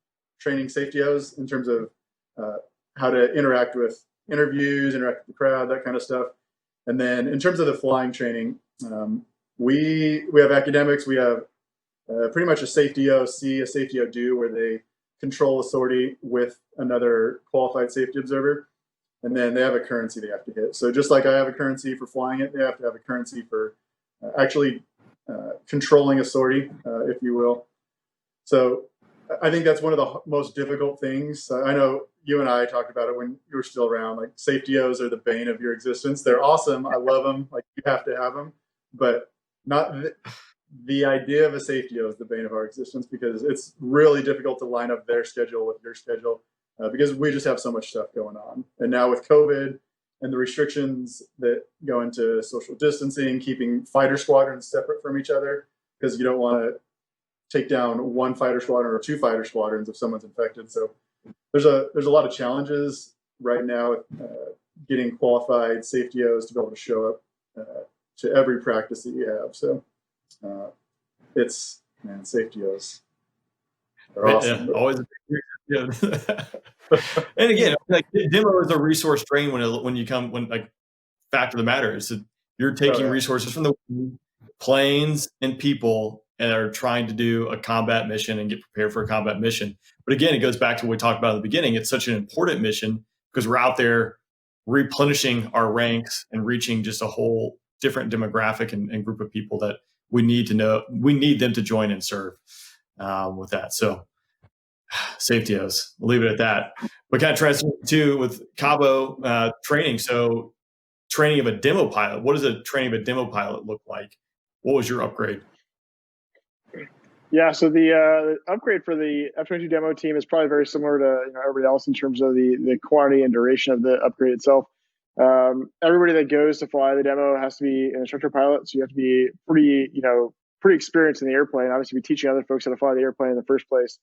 training safety O's in terms of how to interact with interviews, interact with the crowd, that kind of stuff. And then in terms of the flying training, we have academics. We have pretty much a safety O see, a safety O do, where they control a sortie with another qualified safety observer. And then they have a currency they have to hit. So just like I have a currency for flying it, they have to have a currency for actually controlling a sortie, if you will. So I think that's one of the most difficult things. I know you and I talked about it when you were still around. Like, safety O's are the bane of your existence. They're awesome. I love them. Like, you have to have them, but not the idea of a safety O is the bane of our existence, because it's really difficult to line up their schedule with your schedule because we just have so much stuff going on. And now with COVID and the restrictions that go into social distancing, keeping fighter squadrons separate from each other, because you don't want to take down one fighter squadron or two fighter squadrons if someone's infected. So there's a lot of challenges right now with getting qualified safety O's to be able to show up to every practice that you have. So safety O's are awesome. Yeah, always. And again, like, demo is a resource drain when fact of the matter is that you're taking resources from the planes and people and are trying to do a combat mission and get prepared for a combat mission. But again, it goes back to what we talked about at the beginning. It's such an important mission because we're out there replenishing our ranks and reaching just a whole different demographic and group of people that we need them to join and serve with that. So safety O's, we'll leave it at that. But kind of transition to with CABO training. So training of a demo pilot, what does a training of a demo pilot look like? What was your upgrade? Yeah, so the upgrade for the F-22 demo team is probably very similar to everybody else in terms of the quantity and duration of the upgrade itself. Everybody that goes to fly the demo has to be an instructor pilot, so you have to be pretty experienced in the airplane. Obviously, be teaching other folks how to fly the airplane in the first place.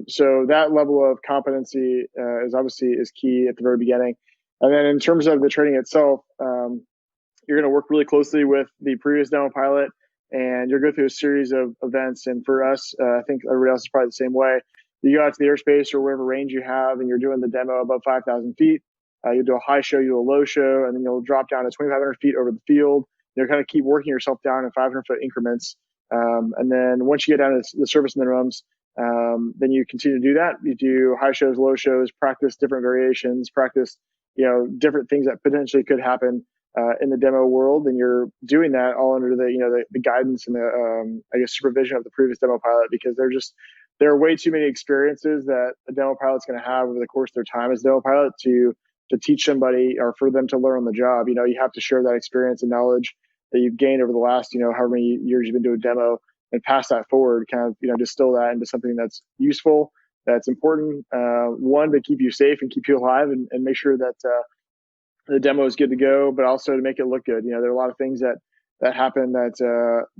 So that level of competency is key at the very beginning. And then in terms of the training itself, you're going to work really closely with the previous demo pilot, and you'll go through a series of events. And for us, I think everybody else is probably the same way. You go out to the airspace or wherever range you have, and you're doing the demo above 5,000 feet. You'll do a high show, you'll do a low show, and then you'll drop down to 2,500 feet over the field. You'll kind of keep working yourself down in 500-foot increments. And then once you get down to the service minimums, then you continue to do that. You do high shows, low shows, practice different variations, practice different things that potentially could happen in the demo world, and you're doing that all under the guidance and the supervision of the previous demo pilot, because there are way too many experiences that a demo pilot's going to have over the course of their time as a demo pilot to teach somebody or for them to learn on the job. You have to share that experience and knowledge that you've gained over the last however many years you've been doing demo, and pass that forward, kind of distill that into something that's useful, that's important, one, to keep you safe and keep you alive, and make sure that the demo is good to go, but also to make it look good. There are a lot of things that happen that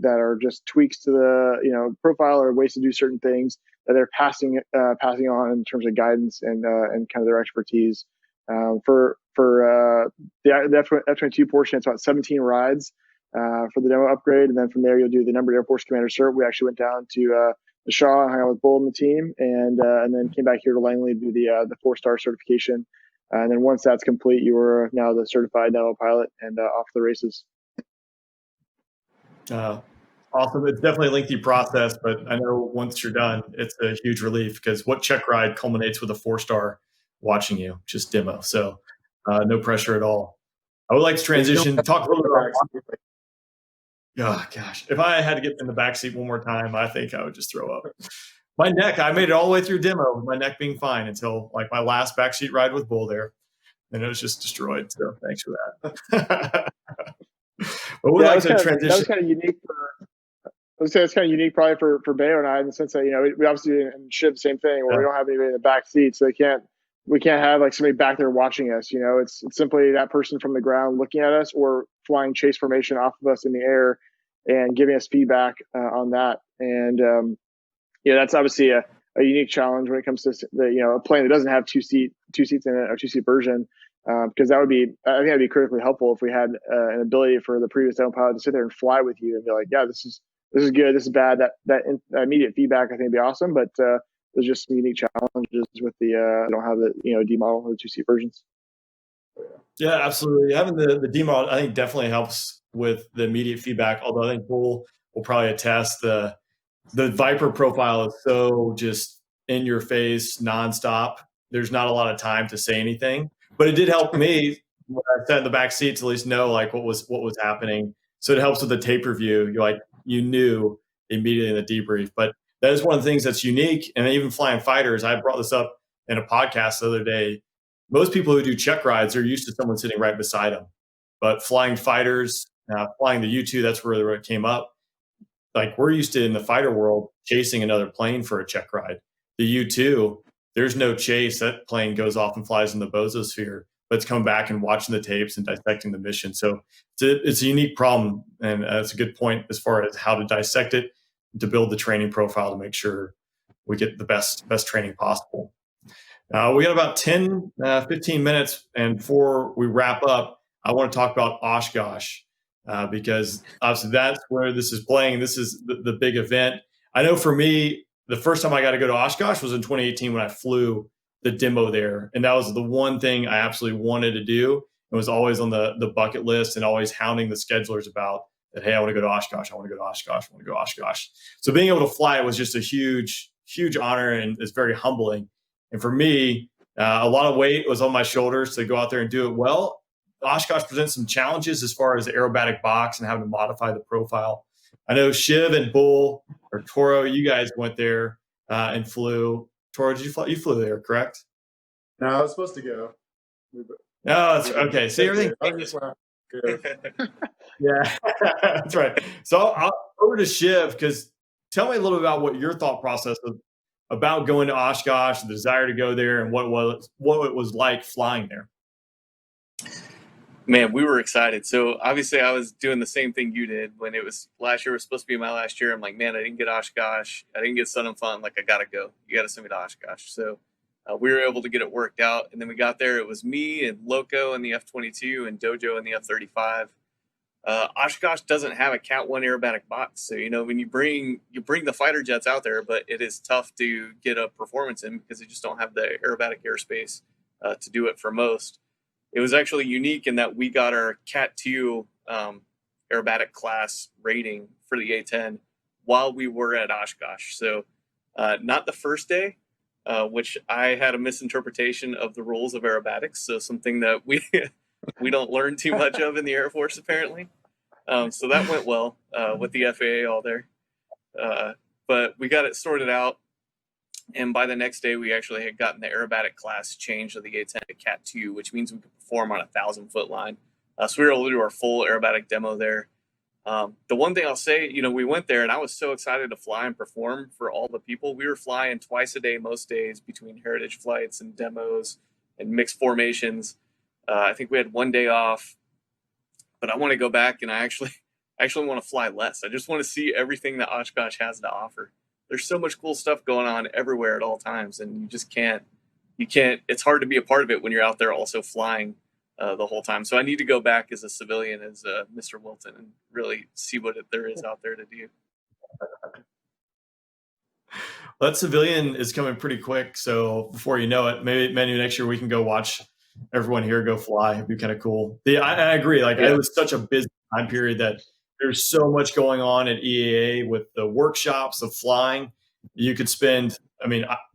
are just tweaks to the profile or ways to do certain things that they're passing on in terms of guidance and kind of their expertise. For the F-22 portion, it's about 17 rides for the demo upgrade, and then from there you'll do the numbered Air Force Commander cert. We actually went down to the Shaw and hung out with Bull and the team, and then came back here to Langley to do the 4-star certification. And then once that's complete, you are now the certified demo pilot and off the races. Awesome. It's definitely a lengthy process, but I know once you're done, it's a huge relief, because what check ride culminates with a 4-star watching you just demo? So no pressure at all. I would like to transition, talk a little bit about. Oh, gosh. If I had to get in the backseat one more time, I think I would just throw up. My neck, I made it all the way through demo with my neck being fine until my last backseat ride with Bull there. And it was just destroyed. So thanks for that. But we'd like to transition. That was kind of unique it's kind of unique probably for BEO and I, in the sense that, we obviously in ShIV, same thing, where we don't have anybody in the back seat. So we can't have somebody back there watching us. It's simply that person from the ground looking at us or flying chase formation off of us in the air and giving us feedback on that. And, that's obviously a a unique challenge when it comes to a plane that doesn't have two seats in it, or 2-seat version. Because I think that'd be critically helpful if we had an ability for the previous demo pilot to sit there and fly with you and be like, yeah, this is good, this is bad. That immediate feedback I think would be awesome, but there's just some unique challenges with I don't have the D model or the 2-seat versions. Yeah, absolutely. Having the D model, I think, definitely helps with the immediate feedback. Although I think Bull will probably attest the Viper profile is so just in your face, nonstop. There's not a lot of time to say anything, but it did help me when I sat in the back seat to at least know like what was happening. So it helps with the tape review. You knew immediately in the debrief. But that is one of the things that's unique. And even flying fighters, I brought this up in a podcast the other day. Most people who do check rides are used to someone sitting right beside them. But flying fighters, flying the U-2, that's where it came up. Like we're used to in the fighter world chasing another plane for a check ride. The U-2, there's no chase. That plane goes off and flies in the bososphere. But it's coming back and watching the tapes and dissecting the mission. So it's a unique problem, and that's a good point as far as how to dissect it, to build the training profile to make sure we get the best training possible. We got about 10, 15 minutes, and before we wrap up, I want to talk about Oshkosh because obviously that's where this is playing. This is the big event. I know for me, the first time I got to go to Oshkosh was in 2018 when I flew the demo there, and that was the one thing I absolutely wanted to do. It was always on the bucket list and always hounding the schedulers about that. Hey, I want to go to Oshkosh. I want to go to Oshkosh. I want to go to Oshkosh. So being able to fly it was just a huge honor, and it's very humbling. And for me, a lot of weight was on my shoulders to go out there and do it well. Oshkosh presents some challenges as far as the aerobatic box and having to modify the profile. I know ShIV and Bull or TORO, you guys went there and flew. TORO, did you fly? You flew there, correct? No, I was supposed to go. Oh, that's okay. See everything. Yeah, that's right. So I'll over to ShIV because tell me a little about what your thought process was about going to Oshkosh, the desire to go there, and what it was like flying there. Man, we were excited. So obviously I was doing the same thing you did when it was last year. It was supposed to be my last year. I'm like, man, I didn't get Oshkosh. I didn't get Sun and Fun. Like, I got to go. You got to send me to Oshkosh. So we were able to get it worked out. And then we got there. It was me and Loco in the F-22 and Dojo in the F-35. Oshkosh doesn't have a Cat 1 aerobatic box. So, when you bring the fighter jets out there, but it is tough to get a performance in because they just don't have the aerobatic airspace to do it for most. It was actually unique in that we got our Cat 2 aerobatic class rating for the A-10 while we were at Oshkosh. So not the first day, which I had a misinterpretation of the rules of aerobatics. So something that we don't learn too much of in the Air Force, apparently. So that went well with the FAA all there. But we got it sorted out. And by the next day, we actually had gotten the aerobatic class changed of the A-10 to Cat 2, which means we could perform on a 1,000-foot line. So we were able to do our full aerobatic demo there. The one thing I'll say, we went there, and I was so excited to fly and perform for all the people. We were flying twice a day most days between heritage flights and demos and mixed formations. I think we had one day off. But I want to go back, and I actually want to fly less. I just want to see everything that Oshkosh has to offer. There's so much cool stuff going on everywhere at all times, and you just can't, it's hard to be a part of it when you're out there also flying the whole time. So I need to go back as a civilian, as Mr. Wilton, and really see what there is out there to do. Well, that civilian is coming pretty quick. So before you know it, maybe next year we can go watch everyone here go fly. It'd be kind of cool. I agree. Like, it was such a busy time period that there's so much going on at EAA with the workshops of flying. You could spend,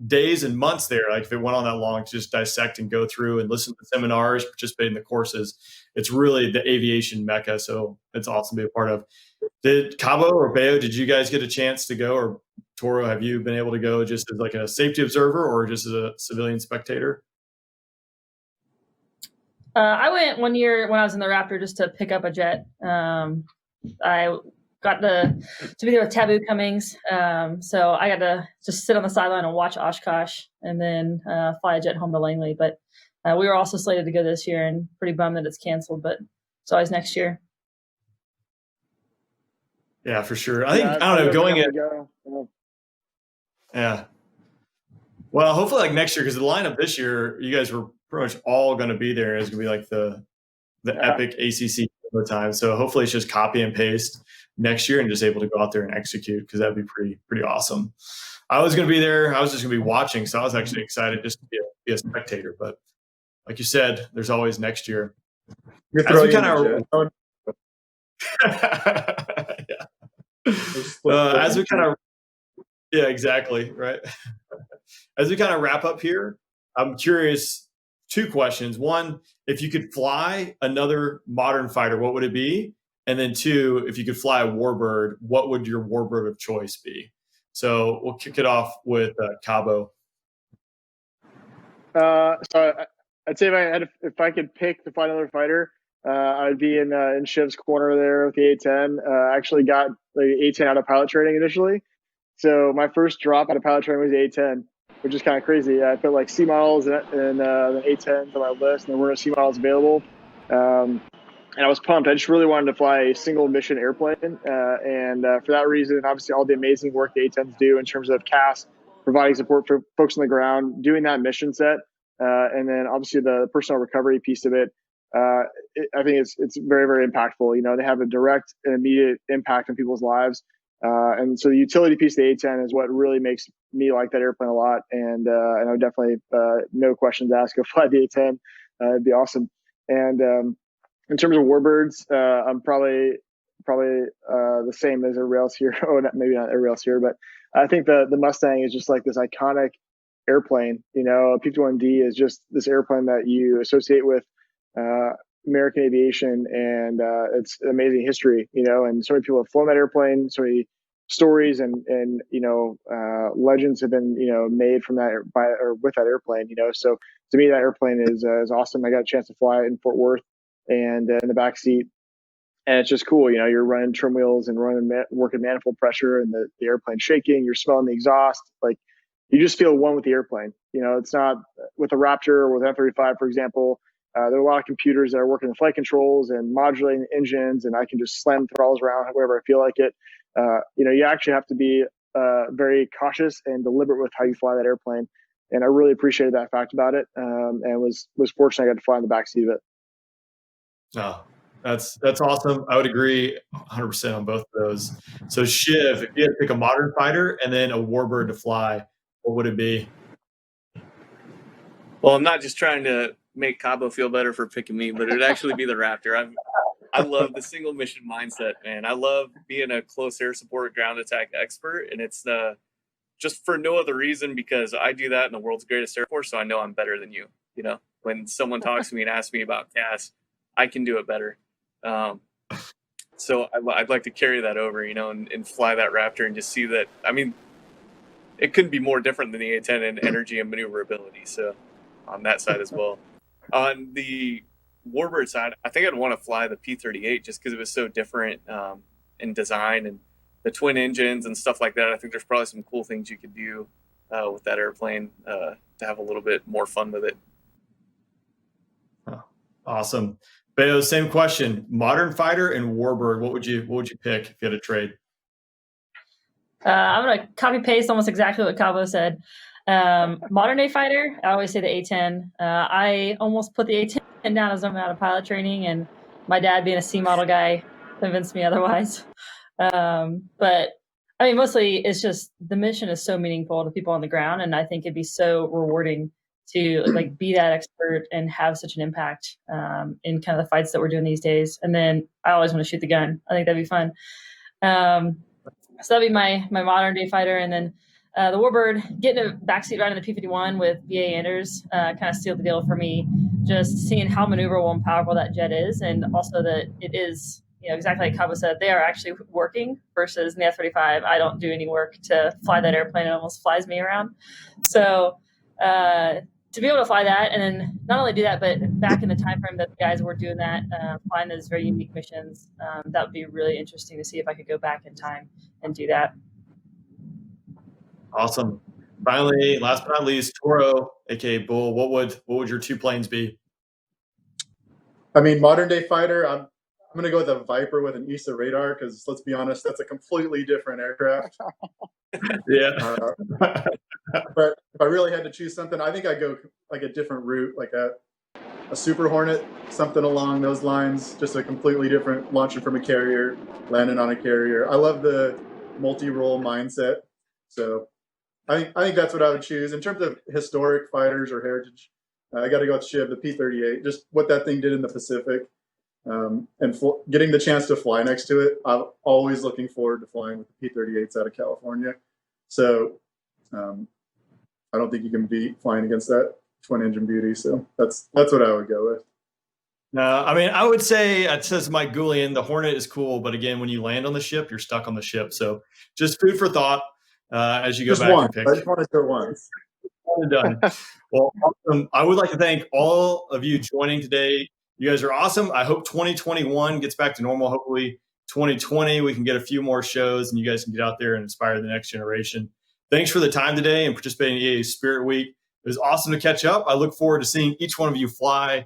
days and months there. Like, if it went on that long, to just dissect and go through and listen to seminars, participate in the courses. It's really the aviation mecca. So it's awesome to be a part of. Did CABO or BEO, did you guys get a chance to go, or TORO, have you been able to go just as like a safety observer or just as a civilian spectator? I went one year when I was in the Raptor just to pick up a jet. I got to be there with Taboo Cummings. So I got to just sit on the sideline and watch Oshkosh and then fly a jet home to Langley. But we were also slated to go this year, and pretty bummed that it's canceled, but it's always next year. Yeah, for sure. I don't know, going in. Yeah. Well, hopefully like next year, because the lineup this year, you guys were pretty much all going to be there. It's going to be like the epic ACC time. So hopefully it's just copy and paste next year and just able to go out there and execute, because that'd be pretty awesome. I was going to be there. I was just going to be watching. So I was actually excited just to be a spectator. But like you said, there's always next year. As we kind of yeah, exactly. Right. As we kind of wrap up here, I'm curious, 2 questions. One, if you could fly another modern fighter, what would it be? And then 2, if you could fly a warbird, what would your warbird of choice be? So we'll kick it off with CABO. So I'd say if I could pick to fly another fighter, I'd be in ShIV's corner there with the A-10. I actually got the A-10 out of pilot training initially. So my first drop out of pilot training was the A-10, which is kind of crazy. I put like C models and the A-10s on my list, and there weren't C models available. And I was pumped. I just really wanted to fly a single mission airplane. And for that reason, obviously all the amazing work the A-10s do in terms of CAS, providing support for folks on the ground, doing that mission set, and then obviously the personnel recovery piece of it. I think it's very, very impactful. You know, they have a direct and immediate impact on people's lives. And so the utility piece of the A-10 is what really makes me like that airplane a lot. And I would definitely, no questions asked, go fly the A-10. It'd be awesome. And in terms of warbirds, I'm probably the same as everybody else here. Oh, maybe not everybody else here, but I think the Mustang is just like this iconic airplane. You know, P-51D is just this airplane that you associate with American aviation, and it's an amazing history. You know, and so many people have flown that airplane. So many stories and you know legends have been made from that with that airplane. You know, so to me that airplane is awesome. I got a chance to fly it in Fort Worth, and in the back seat, and it's just cool. You know, you're running trim wheels and working manifold pressure, and the airplane shaking. You're smelling the exhaust. Like, you just feel one with the airplane. You know, it's not with a Raptor or with F-35, for example. There are a lot of computers that are working the flight controls and modulating the engines, and I can just slam throttles around wherever I feel like it. You know, you actually have to be very cautious and deliberate with how you fly that airplane. And I really appreciated that fact about it, and was fortunate I got to fly in the back seat of it. Oh, that's awesome. I would agree 100% on both of those. So ShIV, if you had to pick a modern fighter and then a warbird to fly, what would it be? Well, I'm not just trying to make CABO feel better for picking me, but it'd actually be the Raptor. I love the single mission mindset, man. I love being a close air support ground attack expert, and it's just for no other reason because I do that in the world's greatest air force, so I know I'm better than you. You know, when someone talks to me and asks me about CAS, I can do it better. So I'd like to carry that over, you know, and fly that Raptor and just see that. I mean, it couldn't be more different than the A-10 in energy and maneuverability. So on that side as well. On the warbird side, I think I'd want to fly the P-38 just because it was so different in design and the twin engines and stuff like that. I think there's probably some cool things you could do with that airplane to have a little bit more fun with it. Oh, awesome. Beo, same question. Modern fighter and warbird, what would you pick if you had to trade? I'm going to copy paste almost exactly what CABO said. Modern day fighter, I always say the A-10. I almost put the A-10 down as I'm out of pilot training, and my dad, being a C model guy, convinced me otherwise. But I mean, mostly it's just the mission is so meaningful to people on the ground, and I think it'd be so rewarding to like be that expert and have such an impact in kind of the fights that we're doing these days. And then I always want to shoot the gun. I think that'd be fun. So that'd be my modern day fighter, and then the warbird, getting a backseat ride in the P-51 with B.A. Anders kind of sealed the deal for me. Just seeing how maneuverable and powerful that jet is, and also that it is, you know, exactly like CABO said, they are actually working versus in the F-35. I don't do any work to fly that airplane; it almost flies me around. So to be able to fly that, and then not only do that, but back in the time frame that the guys were doing that, flying those very unique missions, that would be really interesting to see if I could go back in time and do that. Awesome. Finally, last but not least, TORO, aka Bull. What would your 2 planes be? I mean, modern day fighter, I'm going to go with a Viper with an ESA radar because, let's be honest, that's a completely different aircraft. Yeah. But if I really had to choose something, I think I'd go like a different route, like a Super Hornet, something along those lines, just a completely different, launching from a carrier, landing on a carrier. I love the multi-role mindset. So I think that's what I would choose. In terms of historic fighters or heritage, I got to go with ShIV, the P-38, just what that thing did in the Pacific. And getting the chance to fly next to it, I'm always looking forward to flying with the P-38s out of California. So I don't think you can beat flying against that twin engine beauty. So that's what I would go with. No, I mean, I would say, it says Mike Goulian, the Hornet is cool, but again, when you land on the ship, you're stuck on the ship. So just food for thought as you go Just back once. and pick. I just want to do it once. Done. Well, awesome. I would like to thank all of you joining today. You guys are awesome. I hope 2021 gets back to normal. Hopefully 2020, we can get a few more shows and you guys can get out there and inspire the next generation. Thanks for the time today and participating in EAA Spirit Week. It was awesome to catch up. I look forward to seeing each one of you fly,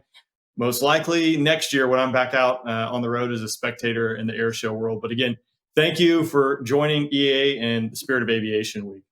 most likely next year when I'm back out on the road as a spectator in the air show world. But again, thank you for joining EAA and the Spirit of Aviation Week.